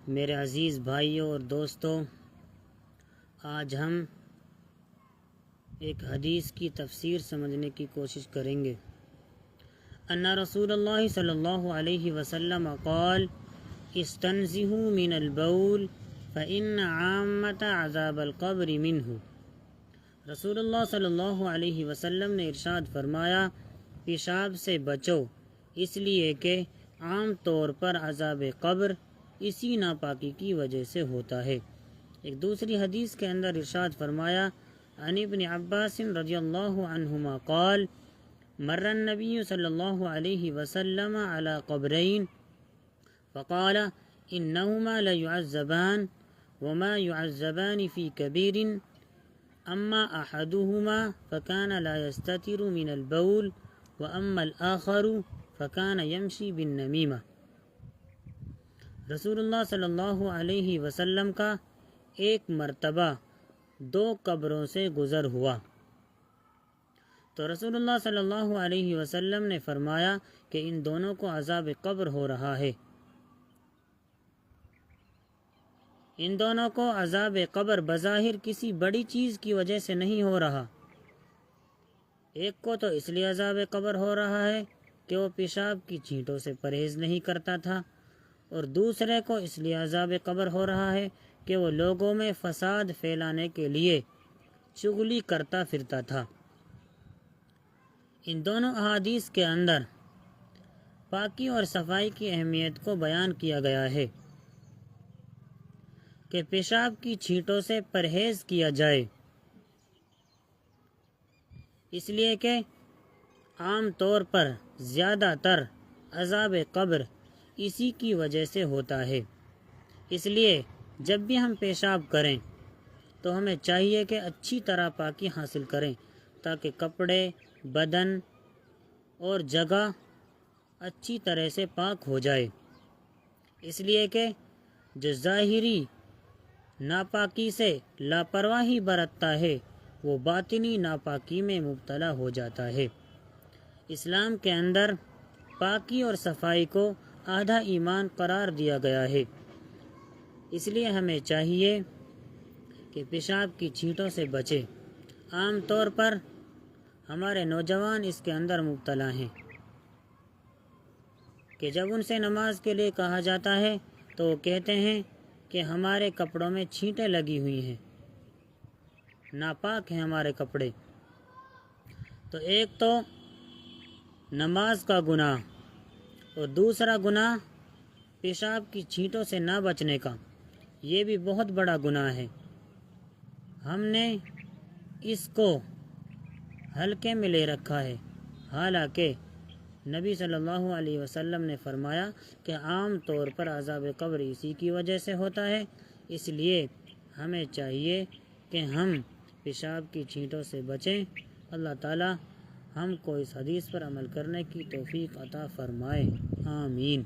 میرے عزیز بھائیوں اور دوستوں، آج ہم ایک حدیث کی تفسیر سمجھنے کی کوشش کریں گے۔ ان رسول اللہ صلی اللہ علیہ وسلم قال استنزہوا من البول فإن عامة عذاب القبر منہ۔ رسول اللہ صلی اللہ علیہ وسلم نے ارشاد فرمایا، پیشاب سے بچو، اس لیے کہ عام طور پر عذاب قبر اسی ناپاکی کی وجہ سے ہوتا ہے۔ ایک دوسری حدیث کے اندر ارشاد فرمایا، عن ابن عباس رضی اللہ عنہما قال مر النبی صلی اللہ علیہ وسلم على قبرین فقال انہما لیعذبان وما يعذبان في كبير اما احدهما فكان لا يستتر من البول واما الاخر فكان يمشي بالنميمة۔ رسول اللہ صلی اللہ علیہ وسلم کا ایک مرتبہ دو قبروں سے گزر ہوا تو رسول اللہ صلی اللہ علیہ وسلم نے فرمایا کہ ان دونوں کو عذاب قبر ہو رہا ہے۔ ان دونوں کو عذاب قبر بظاہر کسی بڑی چیز کی وجہ سے نہیں ہو رہا۔ ایک کو تو اس لیے عذاب قبر ہو رہا ہے کہ وہ پیشاب کی چھینٹوں سے پرہیز نہیں کرتا تھا، اور دوسرے کو اس لیے عذاب قبر ہو رہا ہے کہ وہ لوگوں میں فساد پھیلانے کے لیے چغلی کرتا پھرتا تھا۔ ان دونوں احادیث کے اندر پاکی اور صفائی کی اہمیت کو بیان کیا گیا ہے کہ پیشاب کی چھینٹوں سے پرہیز کیا جائے، اس لیے کہ عام طور پر زیادہ تر عذاب قبر اسی کی وجہ سے ہوتا ہے۔ اس لیے جب بھی ہم پیشاب کریں تو ہمیں چاہیے کہ اچھی طرح پاکی حاصل کریں تاکہ کپڑے، بدن اور جگہ اچھی طرح سے پاک ہو جائے، اس لیے کہ جو ظاہری ناپاکی سے لاپرواہی برتتا ہے وہ باطنی ناپاکی میں مبتلا ہو جاتا ہے۔ اسلام کے اندر پاکی اور صفائی کو آدھا ایمان قرار دیا گیا ہے، اس لیے ہمیں چاہیے کہ پیشاب کی چھینٹوں سے بچیں۔ عام طور پر ہمارے نوجوان اس کے اندر مبتلا ہیں کہ جب ان سے نماز کے لیے کہا جاتا ہے تو وہ کہتے ہیں کہ ہمارے کپڑوں میں چھینٹیں لگی ہوئی ہیں، ناپاک ہیں ہمارے کپڑے۔ تو ایک تو نماز کا گناہ اور دوسرا گناہ پیشاب کی چھینٹوں سے نہ بچنے کا، یہ بھی بہت بڑا گناہ ہے۔ ہم نے اس کو ہلکے میں لے رکھا ہے، حالانکہ نبی صلی اللہ علیہ وسلم نے فرمایا کہ عام طور پر عذاب قبر اسی کی وجہ سے ہوتا ہے، اس لیے ہمیں چاہیے کہ ہم پیشاب کی چھینٹوں سے بچیں۔ اللہ تعالی ہم کو اس حدیث پر عمل کرنے کی توفیق عطا فرمائے، آمین۔